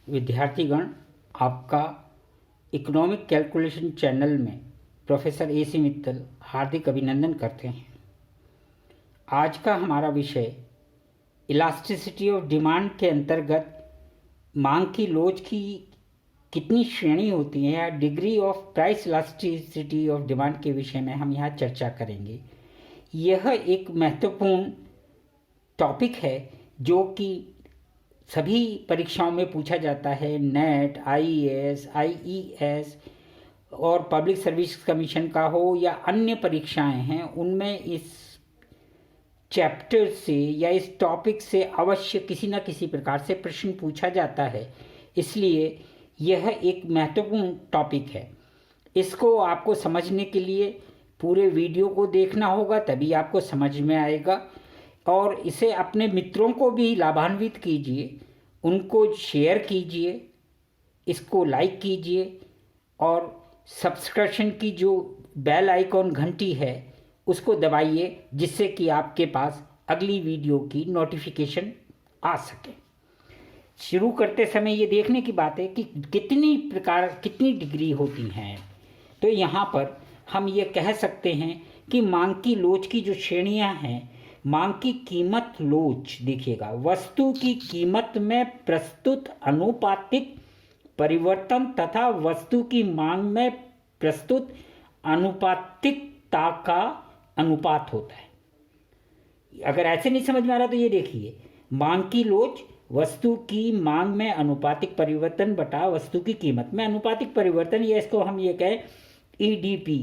विद्यार्थीगण, आपका economic calculation channel में professor AC Mittal हार्दिक अभिनंदन करते हैं। आज का हमारा विषय इलास्टिसिटी ऑफ डिमांड के अंतर्गत मांग की लोच की कितनी श्रेणी होती है या degree of price elasticity of demand के विषय में हम यहाँ चर्चा करेंगे। यह एक महत्वपूर्ण टॉपिक है जो कि सभी परीक्षाओं में पूछा जाता है। नेट, IAS, IES और पब्लिक सर्विस कमीशन का हो या अन्य परीक्षाएं हैं, उनमें इस चैप्टर से या इस टॉपिक से अवश्य किसी न किसी प्रकार से प्रश्न पूछा जाता है। इसलिए यह एक महत्वपूर्ण टॉपिक है। इसको आपको समझने के लिए पूरे वीडियो को देखना होगा, तभी आपको समझ में आएगा। और इसे अपने मित्रों को भी लाभान्वित कीजिए, उनको शेयर कीजिए, इसको लाइक कीजिए और सब्सक्रिप्शन की जो बेल आइकॉन घंटी है उसको दबाइए, जिससे कि आपके पास अगली वीडियो की नोटिफिकेशन आ सके। शुरू करते समय ये देखने की बात है कि कितनी डिग्री होती हैं। तो यहाँ पर हम ये कह सकते हैं कि मांग की लोच की जो श्रेणियाँ हैं, मांग की कीमत लोच, देखिएगा, वस्तु की कीमत में प्रस्तुत अनुपातिक परिवर्तन तथा वस्तु की मांग में प्रस्तुत अनुपातिकता का अनुपात होता है। अगर ऐसे नहीं समझ में आ रहा तो ये देखिए, मांग की लोच वस्तु की मांग में अनुपातिक परिवर्तन बटा वस्तु की कीमत में अनुपातिक परिवर्तन, या इसको हम ये कहें EDP,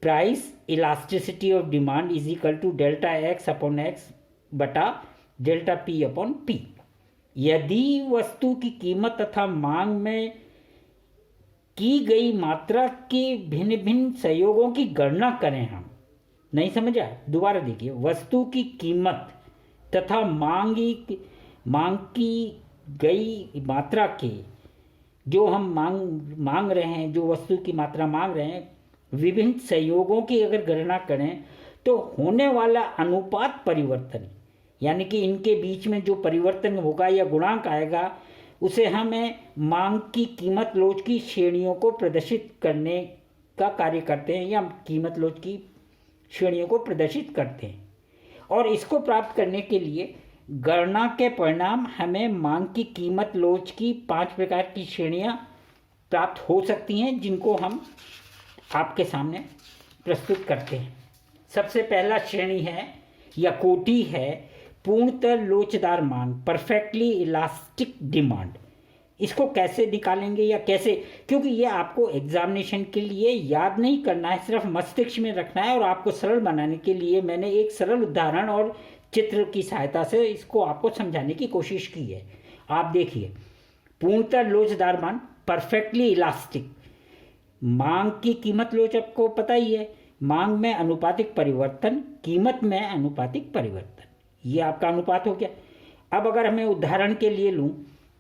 price elasticity of demand is equal to delta X upon X बटा डेल्टा पी अपॉन पी। यदि वस्तु की कीमत तथा मांग में की गई मात्रा के भिन्न भिन्न संयोगों की गणना करें, हम नहीं समझा, दोबारा देखिए, वस्तु की कीमत तथा मांग की गई मात्रा के, जो हम मांग रहे हैं, जो वस्तु की मात्रा मांग रहे हैं, विभिन्न संयोगों की अगर गणना करें तो होने वाला अनुपात परिवर्तन, यानी कि इनके बीच में जो परिवर्तन होगा या गुणांक आएगा, उसे हमें मांग की कीमत लोच की श्रेणियों को प्रदर्शित करने का कार्य करते हैं, या कीमत लोच की श्रेणियों को प्रदर्शित करते हैं। और इसको प्राप्त करने के लिए गणना के परिणाम हमें मांग की कीमत लोच की 5 प्रकार की श्रेणियां प्राप्त हो सकती हैं, जिनको हम आपके सामने प्रस्तुत करते हैं। सबसे पहला श्रेणी है या कोटि है पूर्णतः लोचदार मांग, परफेक्टली इलास्टिक डिमांड। इसको कैसे निकालेंगे या कैसे, क्योंकि ये आपको एग्जामिनेशन के लिए याद नहीं करना है, सिर्फ मस्तिष्क में रखना है। और आपको सरल बनाने के लिए मैंने एक सरल उदाहरण और चित्र की सहायता से इसको आपको समझाने की कोशिश की है। आप देखिए, पूर्णतः लोचदार मांग, परफेक्टली इलास्टिक मांग की कीमत लोच आपको पता ही है, मांग में अनुपातिक परिवर्तन, कीमत में अनुपातिक परिवर्तन, ये आपका अनुपात हो गया। अब अगर हमें उदाहरण के लिए लूँ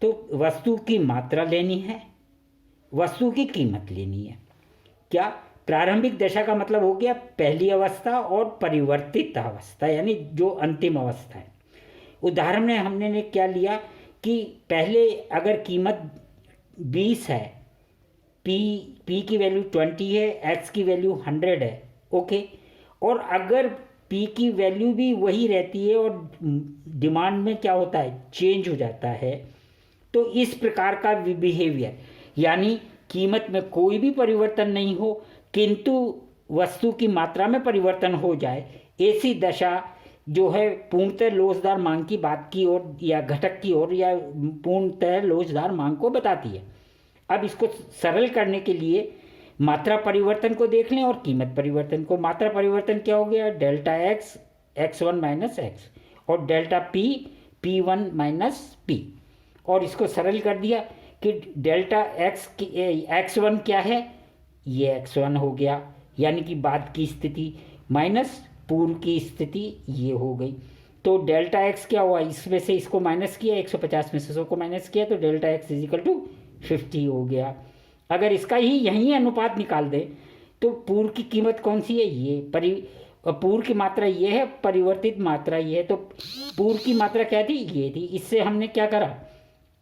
तो वस्तु की मात्रा लेनी है, वस्तु की कीमत लेनी है। क्या प्रारंभिक दशा का मतलब हो गया पहली अवस्था, और परिवर्तित अवस्था यानी जो अंतिम अवस्था है। उदाहरण में हमने क्या लिया कि पहले अगर कीमत 20 है, P की वैल्यू 20 है, X की वैल्यू 100 है, ओके। और अगर P की वैल्यू भी वही रहती है और डिमांड में क्या होता है, चेंज हो जाता है, तो इस प्रकार का बिहेवियर, यानी कीमत में कोई भी परिवर्तन नहीं हो किंतु वस्तु की मात्रा में परिवर्तन हो जाए, ऐसी दशा जो है पूर्णतः लोचदार मांग की बात की ओर या घटक की ओर या पूर्णतः लोचदार मांग को बताती है। अब इसको सरल करने के लिए मात्रा परिवर्तन को देख लें और कीमत परिवर्तन को। मात्रा परिवर्तन क्या हो गया, delta x x1 minus x, और delta P P1 minus P. और इसको सरल कर दिया कि डेल्टा एक्स की x1 क्या है, ये x1 हो गया, यानी कि बाद की स्थिति, माइनस पूर्व की स्थिति, ये हो गई। तो डेल्टा एक्स क्या हुआ, इसमें से इसको माइनस किया, 150 में से 100 को माइनस किया, तो delta X is equal to 50 हो गया। अगर इसका ही यही अनुपात निकाल दें तो पूर्व की कीमत कौन सी है, ये पूर्व की मात्रा ये है, परिवर्तित मात्रा ये है। तो पूर्व की मात्रा क्या थी, ये थी। इससे हमने क्या करा,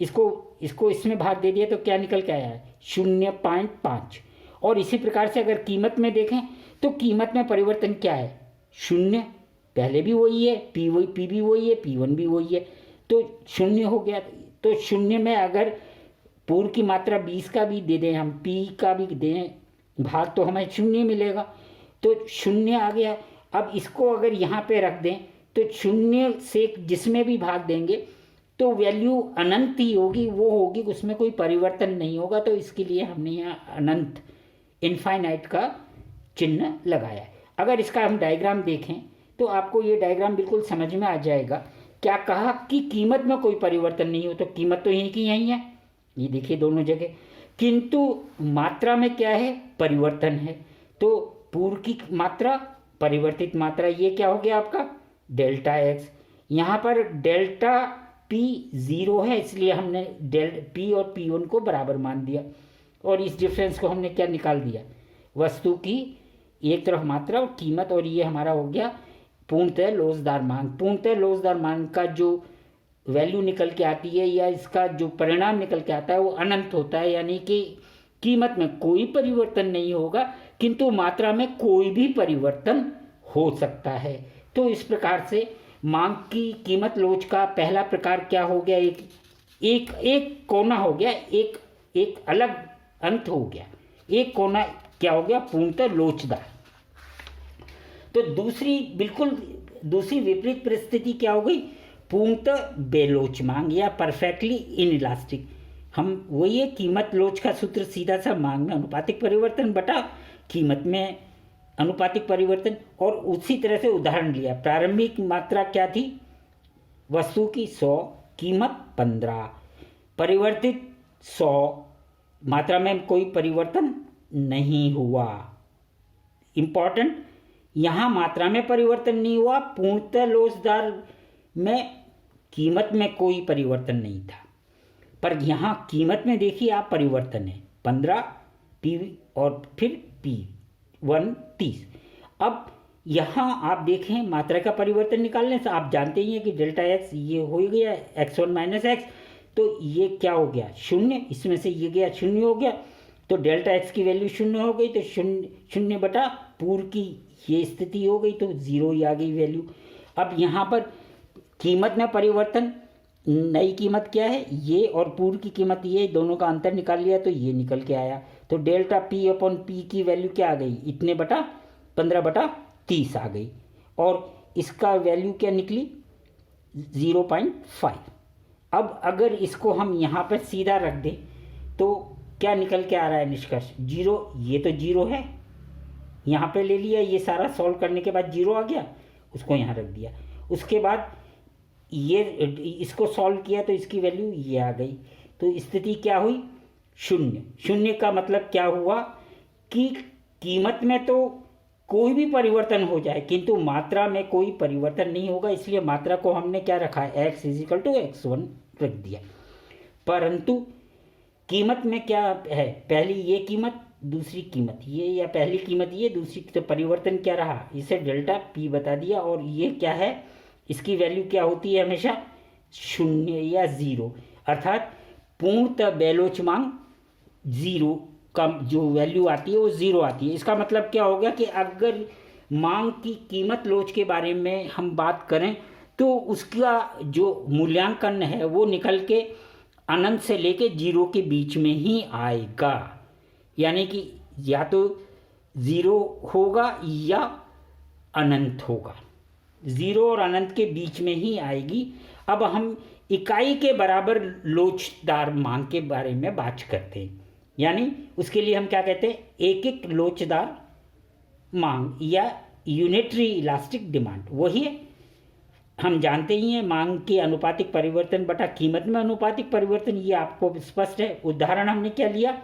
इसको इसको इसमें भाग दे दिया तो क्या निकल के आया है 0.5। और इसी प्रकार से अगर कीमत में देखें तो कीमत में परिवर्तन क्या है 0, पहले भी वही है, पी भी वही है, P1 भी वही है, तो 0 हो गया। तो 0 में अगर पूर्व की मात्रा 20 का भी दे दें, हम P का भी दें भाग, तो हमें 0 मिलेगा, तो 0 आ गया। अब इसको अगर यहाँ पे रख दें तो 0 से जिसमें भी भाग देंगे तो वैल्यू अनंत ही होगी, वो होगी, उसमें कोई परिवर्तन नहीं होगा। तो इसके लिए हमने यहाँ अनंत इनफाइनाइट का चिन्ह लगाया है। अगर इसका हम डायग्राम देखें तो आपको ये डायग्राम बिल्कुल समझ में आ जाएगा। क्या कहा कि कीमत में कोई परिवर्तन नहीं हो, तो कीमत तो यहीं की यहीं है, ये देखिए दोनों जगह, किंतु मात्रा में क्या है परिवर्तन है। तो पूर्व की मात्रा, परिवर्तित मात्रा, ये क्या हो गया आपका डेल्टा एक्स। यहाँ पर डेल्टा पी 0 है, इसलिए हमने पी और P1 को बराबर मान दिया, और इस डिफरेंस को हमने क्या निकाल दिया, वस्तु की एक तरफ मात्रा और कीमत, और ये हमारा हो गया पूर्णतः लोचदार मांग। पूर्णतः लोचदार मांग का जो वैल्यू निकल के आती है या इसका जो परिणाम निकल के आता है वो अनंत होता है, यानी कि कीमत में कोई परिवर्तन नहीं होगा किंतु मात्रा में कोई भी परिवर्तन हो सकता है। तो इस प्रकार से मांग की कीमत लोच का पहला प्रकार क्या हो गया, एक कोना हो गया, एक अलग अंत हो गया, एक कोना क्या हो गया पूर्णतः लोचदार। तो बिल्कुल दूसरी विपरीत परिस्थिति क्या हो गई, पूर्णतः बेलोच मांग या परफेक्टली इनइलास्टिक। हम वही है, कीमत लोच का सूत्र सीधा सा मांग में अनुपातिक परिवर्तन बटा कीमत में अनुपातिक परिवर्तन। और उसी तरह से उदाहरण लिया, प्रारंभिक मात्रा क्या थी वस्तु की 100, कीमत 15, परिवर्तित 100, मात्रा में कोई परिवर्तन नहीं हुआ। इंपॉर्टेंट, यहाँ मात्रा में परिवर्तन नहीं हुआ, पूर्णतः लोचदार में कीमत में कोई परिवर्तन नहीं था। पर यहाँ कीमत में देखिए आप परिवर्तन है 15 P और फिर P1 30। अब यहाँ आप देखें मात्रा का परिवर्तन निकालने से आप जानते ही हैं कि डेल्टा एक्स ये हो गया x1 माइनस एक्स, तो ये क्या हो गया 0, इसमें से ये गया 0 हो गया, तो डेल्टा एक्स की वैल्यू 0 हो गई, तो 0 बटा पूर्व की ये स्थिति हो गई, तो 0 ही आ गई वैल्यू। अब यहाँ पर कीमत में परिवर्तन, नई कीमत क्या है ये, और पूर्व की कीमत ये, दोनों का अंतर निकाल लिया तो ये निकल के आया। तो डेल्टा P अपॉन P की वैल्यू क्या आ गई, इतने बटा 15 बटा 30 आ गई, और इसका वैल्यू क्या निकली 0.5। अब अगर इसको हम यहाँ पर सीधा रख दें तो क्या निकल के आ रहा है निष्कर्ष 0, ये तो 0 है, यहाँ पे ले लिया, ये सारा सॉल्व करने के बाद 0 आ गया, उसको यहाँ रख दिया। उसके बाद ये इसको सॉल्व किया तो इसकी वैल्यू ये आ गई, तो स्थिति क्या हुई 0। 0 का मतलब क्या हुआ कि कीमत में तो कोई भी परिवर्तन हो जाए किंतु मात्रा में कोई परिवर्तन नहीं होगा, इसलिए मात्रा को हमने क्या रखा है x = x1 रख दिया। परंतु कीमत में क्या है, पहली ये कीमत, दूसरी कीमत ये, या पहली कीमत ये, दूसरी, तो परिवर्तन क्या रहा, इसे डेल्टा P बता दिया, और ये क्या है, इसकी वैल्यू क्या होती है हमेशा 0 या 0, अर्थात पूर्णतः बेलोच मांग 0 का जो वैल्यू आती है वो 0 आती है। इसका मतलब क्या हो गया कि अगर मांग की कीमत लोच के बारे में हम बात करें तो उसका जो मूल्यांकन है वो निकल के अनंत से लेके 0 के बीच में ही आएगा, यानी कि या तो 0 होगा या अनंत होगा, 0 और अनंत के बीच में ही आएगी। अब हम इकाई के बराबर लोचदार मांग के बारे में बात करते हैं, यानी उसके लिए हम क्या कहते हैं, एक एक लोचदार मांग या यूनिटरी इलास्टिक डिमांड। वही है, हम जानते ही हैं मांग के अनुपातिक परिवर्तन बटा कीमत में अनुपातिक परिवर्तन, ये आपको स्पष्ट है। उदाहरण हमने क्या लिया,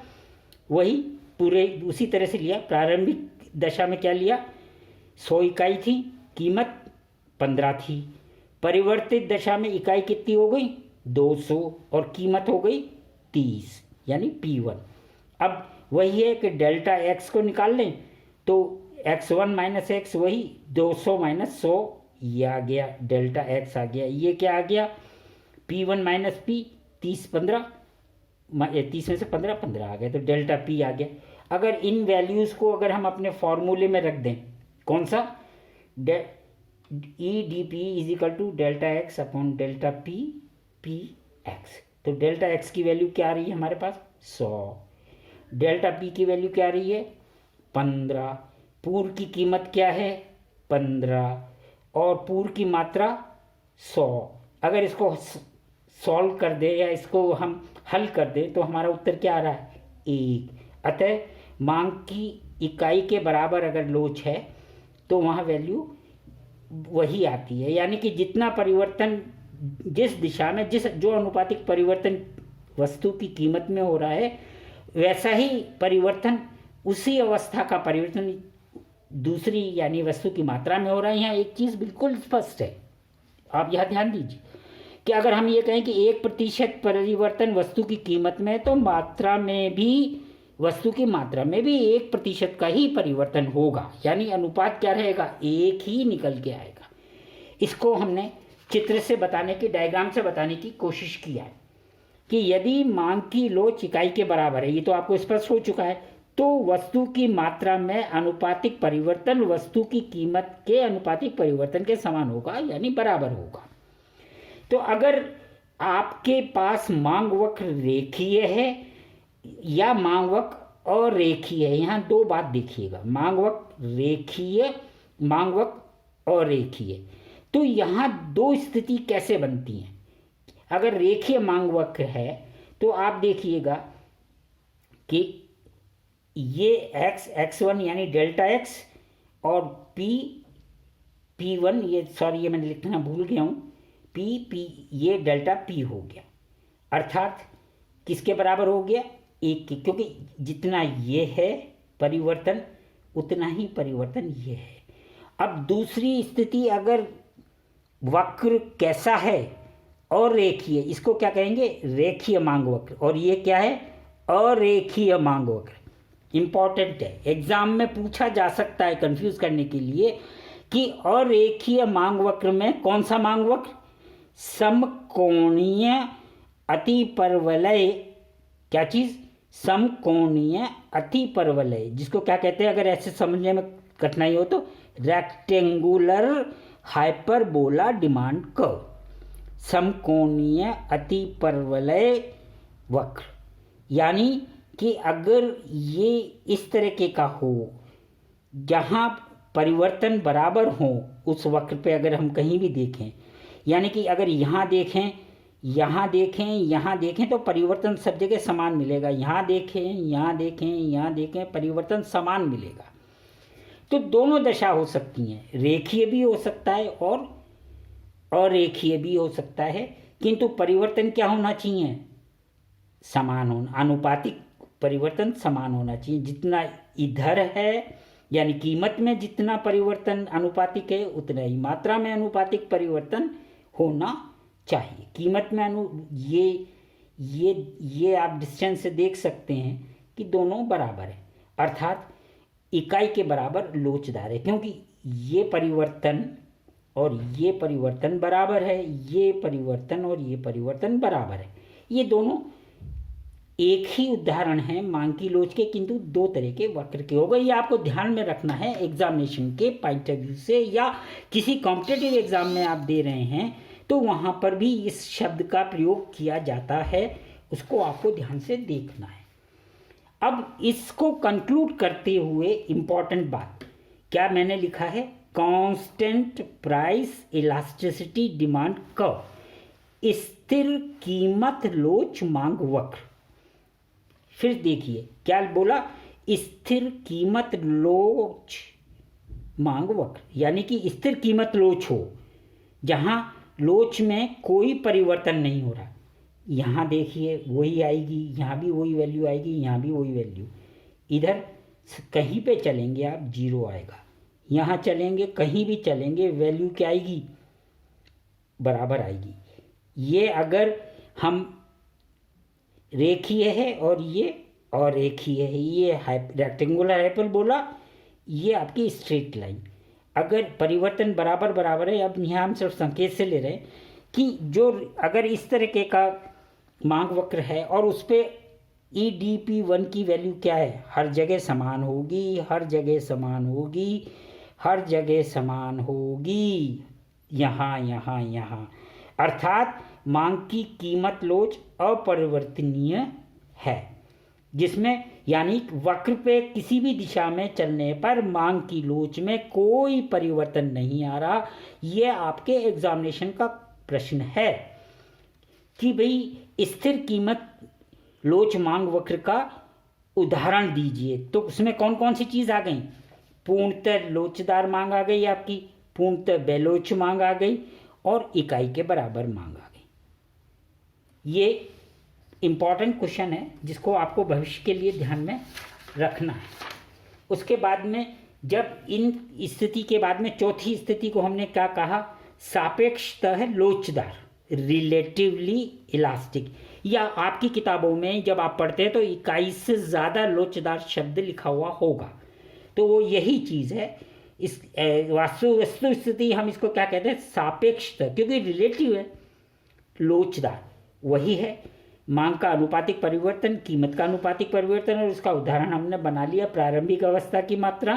वही पूरे उसी तरह से लिया। प्रारंभिक दशा में क्या लिया, 100 इकाई थी, कीमत 15 थी। परिवर्तित दशा में इकाई कितनी हो गई 200 और कीमत हो गई 30, यानी P1। अब वही है कि डेल्टा एक्स को निकाल लें तो x1 माइनस एक्स वही 200 माइनस 100, ये आ गया डेल्टा एक्स आ गया। ये क्या आ गया P1 माइनस P, 30 15, 30 में से 15 15 आ गए, तो डेल्टा पी आ गया। अगर इन वैल्यूज़ को अगर हम अपने फॉर्मूले में रख दें, कौन सा, E D P is equal to delta X upon delta P P X, तो डेल्टा एक्स की वैल्यू क्या आ रही है हमारे पास 100, डेल्टा पी की वैल्यू क्या आ रही है 15, पूर्व की कीमत क्या है 15 और पूर्व की मात्रा 100। अगर इसको सॉल्व कर दे या इसको हम हल कर दें तो हमारा उत्तर क्या आ रहा है 1। अतः मांग की इकाई के बराबर अगर लोच है तो वहाँ वैल्यू वही आती है, यानी कि जितना परिवर्तन जिस दिशा में जो अनुपातिक परिवर्तन वस्तु की कीमत में हो रहा है वैसा ही परिवर्तन उसी अवस्था का परिवर्तन दूसरी यानी वस्तु की मात्रा में हो रहा है। यहाँ एक चीज़ बिल्कुल स्पष्ट है, आप यह ध्यान दीजिए कि अगर हम ये कहें कि 1% परिवर्तन वस्तु की कीमत में, तो मात्रा में भी, वस्तु की मात्रा में भी 1% का ही परिवर्तन होगा, यानी अनुपात क्या रहेगा 1 ही निकल के आएगा। इसको हमने चित्र से बताने की, डायग्राम से बताने की कोशिश किया है कि यदि मांग की लोच इकाई के बराबर है, ये तो आपको स्पष्ट हो चुका है, तो वस्तु की मात्रा में अनुपातिक परिवर्तन वस्तु की कीमत के अनुपातिक परिवर्तन के समान होगा, यानी बराबर होगा। तो अगर आपके पास मांग वक्र रेखीय है या मांग वक्र अरेखीय है, यहाँ दो बात देखिएगा, मांग वक्र रेखीय, मांग वक्र अरेखीय, तो यहाँ दो स्थिति कैसे बनती हैं। अगर रेखीय मांग वक्र है तो आप देखिएगा कि ये x1 यानी डेल्टा x और p1, ये सॉरी ये मैंने लिखना भूल गया हूँ, p ये डेल्टा p हो गया, अर्थात किसके बराबर हो गया 1 के, क्योंकि जितना ये है परिवर्तन उतना ही परिवर्तन ये है। अब दूसरी स्थिति, अगर वक्र कैसा है और रेखीय, इसको क्या कहेंगे रेखीय मांग वक्र, और ये क्या है अरेखीय मांग वक्र। इंपॉर्टेंट है, एग्जाम में पूछा जा सकता है कंफ्यूज करने के लिए कि अरेखीय मांग वक्र में कौन सा मांग वक्र, समकोणीय अतिपरवलय, क्या चीज समकोणीय अतिपरवलय, जिसको क्या कहते हैं अगर ऐसे समझने में कठिनाई हो तो रेक्टेंगुलर हाइपरबोला डिमांड कर्व, समकोणीय अतिपरवलय वक्र, यानी कि अगर ये इस तरह का हो जहाँ परिवर्तन बराबर हो उस वक्र पे, अगर हम कहीं भी देखें, यानी कि अगर यहाँ देखें, यहाँ देखें, यहाँ देखें तो परिवर्तन सब जगह समान मिलेगा, यहाँ देखें, यहाँ देखें, यहाँ देखें, परिवर्तन समान मिलेगा। तो दोनों दशा हो सकती हैं, रेखीय भी हो सकता है और अरेखीय भी हो सकता है, किंतु परिवर्तन क्या होना चाहिए समान होना, अनुपातिक परिवर्तन समान होना चाहिए। जितना इधर है यानी कीमत में जितना परिवर्तन अनुपातिक है उतना ही मात्रा में अनुपातिक परिवर्तन होना चाहिए। कीमत में ये आप डिस्टेंस से देख सकते हैं कि दोनों बराबर है, अर्थात इकाई के बराबर लोचदार है, क्योंकि ये परिवर्तन और ये परिवर्तन बराबर है, ये परिवर्तन और ये परिवर्तन बराबर है। ये दोनों एक ही उदाहरण है मांग की लोच के, किंतु दो तरह के वक्र के हो गए। ये आपको ध्यान में रखना है एग्जामिनेशन के पॉइंट ऑफ व्यू से, या किसी कॉम्पिटिटिव एग्जाम में आप दे रहे हैं तो वहाँ पर भी इस शब्द का प्रयोग किया जाता है, उसको आपको ध्यान से देखना है। अब इसको कंक्लूड करते हुए इम्पॉर्टेंट बात क्या मैंने लिखा है, constant price elasticity demand curve, स्थिर कीमत लोच मांग वक्र। फिर देखिए क्या बोला, स्थिर कीमत लोच मांग वक्र, यानी कि स्थिर कीमत लोच हो जहां लोच में कोई परिवर्तन नहीं हो रहा। यहाँ देखिए वही आएगी, यहाँ भी वही वैल्यू आएगी, यहाँ भी वही वैल्यू, इधर कहीं पे चलेंगे आप जीरो आएगा, यहाँ चलेंगे कहीं भी चलेंगे वैल्यू क्या आएगी बराबर आएगी। ये अगर हम रेखीय है और ये अरेखीय है, ये रेक्टेंगुलर हाइपरबोला, ये आपकी स्ट्रेट लाइन, अगर परिवर्तन बराबर बराबर है। अब यहाँ हम सिर्फ संकेत से ले रहे हैं कि जो अगर इस तरह का मांग वक्र है और उस पर EDP1 की वैल्यू क्या है, हर जगह समान होगी, हर जगह समान होगी, हर जगह समान होगी, यहाँ यहाँ यहाँ, अर्थात मांग की कीमत लोच अपरिवर्तनीय है, जिसमें यानी वक्र पे किसी भी दिशा में चलने पर मांग की लोच में कोई परिवर्तन नहीं आ रहा। ये आपके एग्जामिनेशन का प्रश्न है कि भाई स्थिर कीमत लोच मांग वक्र का उदाहरण दीजिए। तो उसमें कौन कौन सी चीज़ आ गई, पूर्णतः लोचदार मांग आ गई आपकी, पूर्णतः बेलोच मांग आ गई और इकाई के बराबर मांग आ गई। ये इम्पॉर्टेंट क्वेश्चन है जिसको आपको भविष्य के लिए ध्यान में रखना है। उसके बाद में जब इन स्थिति के बाद में चौथी स्थिति को हमने क्या कहा, सापेक्षतः लोचदार, रिलेटिवली इलास्टिक, या आपकी किताबों में जब आप पढ़ते हैं तो इकाई से ज़्यादा लोचदार शब्द लिखा हुआ होगा, तो वो यही चीज़ है। इस वस्तु स्थिति हम इसको क्या कहते हैं, सापेक्षतः, क्योंकि रिलेटिव है, लोचदार वही है। मांग का अनुपातिक परिवर्तन, कीमत का अनुपातिक परिवर्तन, और उसका उदाहरण हमने बना लिया, प्रारंभिक अवस्था की मात्रा,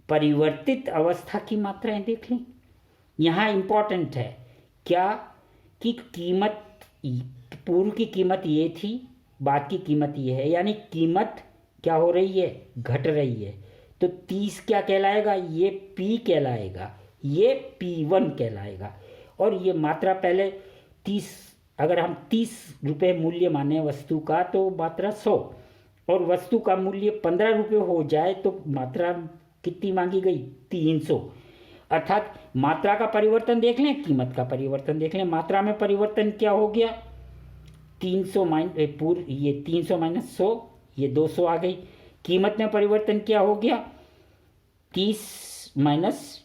परिवर्तित अवस्था की मात्राएं देख लें। यहाँ इंपॉर्टेंट है क्या कि कीमत, पूर्व की कीमत ये थी, बाद की कीमत ये है, यानी कीमत क्या हो रही है, घट रही है। तो 30 क्या कहलाएगा, ये P कहलाएगा, ये P1 कहलाएगा। और ये मात्रा पहले 30, अगर हम 30 रुपये मूल्य माने वस्तु का तो मात्रा 100, और वस्तु का मूल्य 15 रुपये हो जाए तो मात्रा कितनी मांगी गई, 300। अर्थात मात्रा का परिवर्तन देख लें, कीमत का परिवर्तन देख लें। मात्रा में परिवर्तन क्या हो गया, 300 ये 300 माइनस 100, ये 200 आ गई। कीमत में परिवर्तन क्या हो गया, 30 माइनस,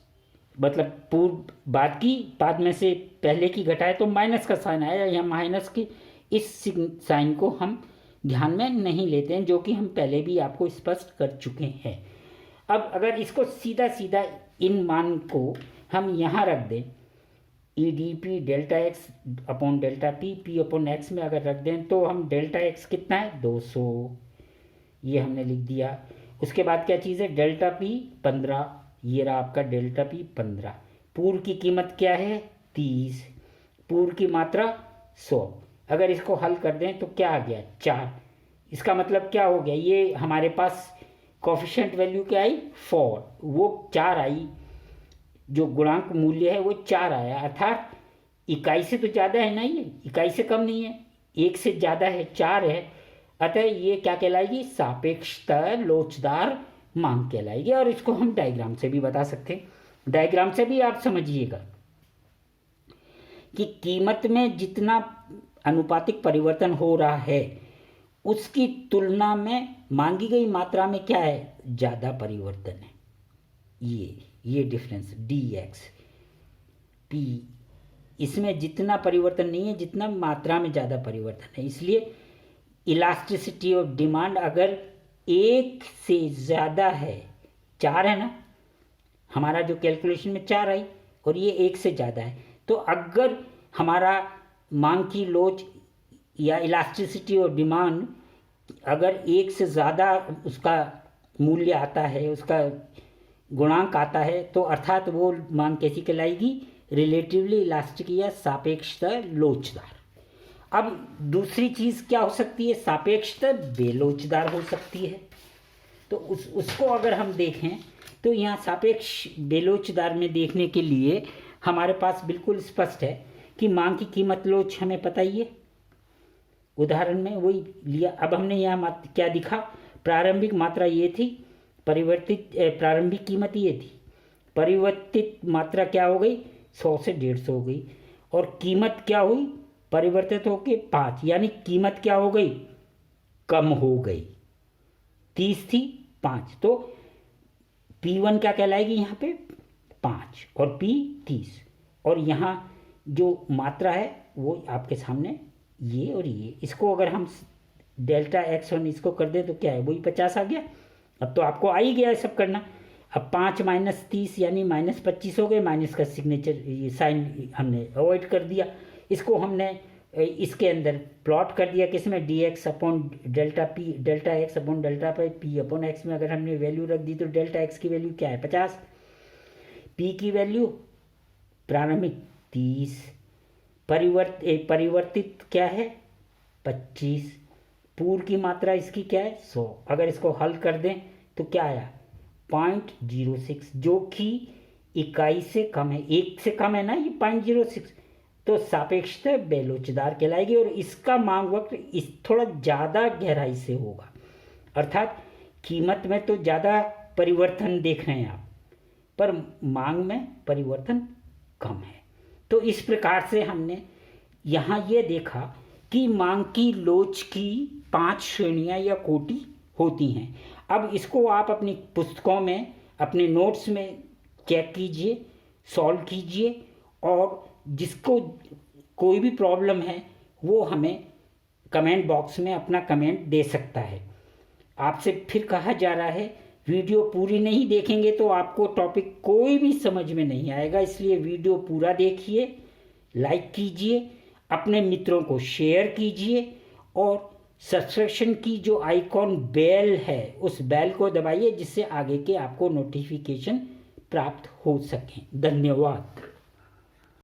मतलब पूर्व बाद में से पहले की घटाए तो माइनस का साइन आया, या माइनस की इस साइन को हम ध्यान में नहीं लेते हैं, जो कि हम पहले भी आपको स्पष्ट कर चुके हैं। अब अगर इसको सीधा सीधा इन मान को हम यहाँ रख दें, EDP delta X upon delta P upon x में अगर रख दें तो हम डेल्टा एक्स कितना है, 200, ये हमने लिख दिया। उसके बाद क्या चीज़ है, डेल्टा P 15, ये रहा आपका डेल्टा P 15। पूर्व की कीमत क्या है, 30, पूर्व की मात्रा 100। अगर इसको हल कर दें तो क्या आ गया, 4। इसका मतलब क्या हो गया, ये हमारे पास कोफिशिएंट वैल्यू क्या आई, 4, वो 4 आई, जो गुणांक मूल्य है वो 4 आया, अर्थात इकाई से तो ज़्यादा है ना, ये इकाई से कम नहीं है, 1 से ज़्यादा है, 4 है। अतः ये क्या कहलाएगी, सापेक्षतः लोचदार मांग कहलाएगी। और इसको हम डायग्राम से भी बता सकते हैं, डायग्राम से भी आप समझिएगा कि कीमत में जितना अनुपातिक परिवर्तन हो रहा है उसकी तुलना में मांगी गई मात्रा में क्या है, ज़्यादा परिवर्तन है। ये डिफरेंस dx p, इसमें जितना परिवर्तन नहीं है जितना मात्रा में ज़्यादा परिवर्तन है। इसलिए इलास्टिसिटी ऑफ डिमांड अगर 1 से ज़्यादा है, 4 है ना, हमारा जो कैलकुलेशन में 4 आई और ये 1 से ज़्यादा है, तो अगर हमारा मांग की लोच या इलास्टिसिटी ऑफ डिमांड अगर 1 से ज़्यादा उसका मूल्य आता है, उसका गुणांक आता है, तो अर्थात वो मांग कैसी कहलाएगी, रिलेटिवली इलास्टिक या सापेक्षतः लोचदार। अब दूसरी चीज़ क्या हो सकती है, सापेक्षतः बेलोचदार हो सकती है। तो उसको अगर हम देखें तो यहाँ सापेक्ष बेलोचदार में देखने के लिए हमारे पास बिल्कुल स्पष्ट है कि मांग की कीमत लोच हमें पता ही है, उदाहरण में वही लिया। अब हमने यहाँ क्या दिखा, प्रारंभिक मात्रा ये थी, परिवर्तित प्रारंभिक कीमत ये थी, परिवर्तित मात्रा क्या हो गई, 100 से 150 हो गई, और कीमत क्या हुई, परिवर्तित होके 5, यानी कीमत क्या हो गई, कम हो गई, 30 थी 5, तो P1 क्या कहलाएगी यहाँ पे, 5, और P 30, और यहाँ जो मात्रा है वो आपके सामने ये और ये, इसको अगर हम डेल्टा x1 इसको कर दें तो क्या है, वही 50 आ गया। अब तो आपको आ ही गया है सब करना। अब 5 माइनस 30 यानी माइनस 25 हो गए, माइनस का सिग्नेचर ये साइन हमने अवॉइड कर दिया, इसको हमने इसके अंदर प्लॉट कर दिया किसमें, D x upon delta P, delta X upon delta P upon x में अगर हमने वैल्यू रख दी तो डेल्टा एक्स की वैल्यू क्या है 50, पी की वैल्यू प्रारंभिक 30, परिवर्तित क्या है 25, पूर्व की मात्रा इसकी क्या है 100। अगर इसको हल कर दें तो क्या आया 0.06, जो कि इकाई से कम है, 1 से कम है ना ये 0.06, तो सापेक्षता बेलोचदार कहलाएगी और इसका मांग वक्र इस थोड़ा ज़्यादा गहराई से होगा, अर्थात कीमत में तो ज़्यादा परिवर्तन देख रहे हैं आप, पर मांग में परिवर्तन कम है। तो इस प्रकार से हमने यहाँ ये देखा कि मांग की लोच की 5 श्रेणियाँ या कोटि होती हैं। अब इसको आप अपनी पुस्तकों में, अपने नोट्स में चेक कीजिए, सॉल्व कीजिए, और जिसको कोई भी प्रॉब्लम है वो हमें कमेंट बॉक्स में अपना कमेंट दे सकता है। आपसे फिर कहा जा रहा है वीडियो पूरी नहीं देखेंगे तो आपको टॉपिक कोई भी समझ में नहीं आएगा, इसलिए वीडियो पूरा देखिए, लाइक कीजिए, अपने मित्रों को शेयर कीजिए और सब्सक्रिप्शन की जो आइकॉन बेल है उस बेल को दबाइए जिससे आगे के आपको नोटिफिकेशन प्राप्त हो सकें। धन्यवाद।